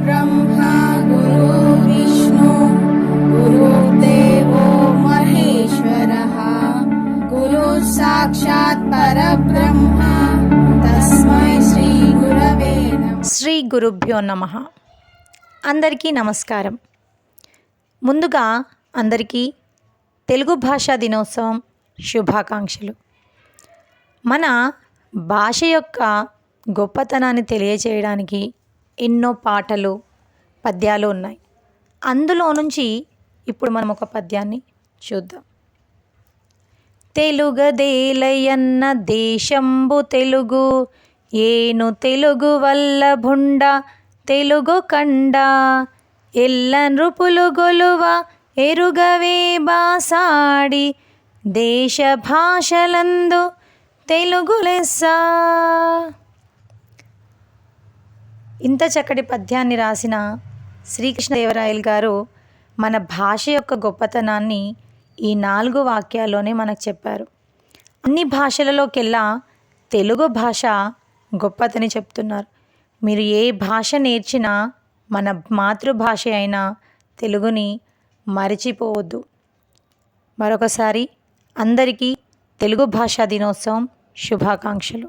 गुरुर्ब्रह्मा गुरुर्विष्णु गुरुर्देवो महेश्वरः गुरुः साक्षात् परब्रह्म तस्मै श्री गुरवे नमः। శ్రీ గురుభ్యో నమః. అందరికీ నమస్కారం. ముందుగా అందరికీ తెలుగు భాషా దినోత్సవం శుభాకాంక్షలు. మన భాష యొక్క గొప్పతనాన్ని తెలియజేయడానికి ఎన్నో పాటలు పద్యాలు ఉన్నాయి. అందులో నుంచి ఇప్పుడు మనం ఒక పద్యాన్ని చూద్దాం. తెలుగదేలయన్న దేశంబు తెలుగు ఏను తెలుగు వల్ల భుండ తెలుగు కండ ఎల్ల నృపులు గొలువ ఎరుగవే బాసాడి దేశ భాషలందు తెలుగు లెస్స. ఇంత చక్కటి పద్యాన్ని రాసిన శ్రీకృష్ణదేవరాయలు గారు మన భాష యొక్క గొప్పతనాన్ని ఈ 4 వాక్యాల్లోనే మనకు చెప్పారు. అన్ని భాషలలోకెల్లా తెలుగు భాష గొప్పతని చెప్తున్నారు. మీరు ఏ భాష నేర్చినా మన మాతృభాష అయిన తెలుగుని మరిచిపోవద్దు. మరొకసారి అందరికీ తెలుగు భాషా దినోత్సవం శుభాకాంక్షలు.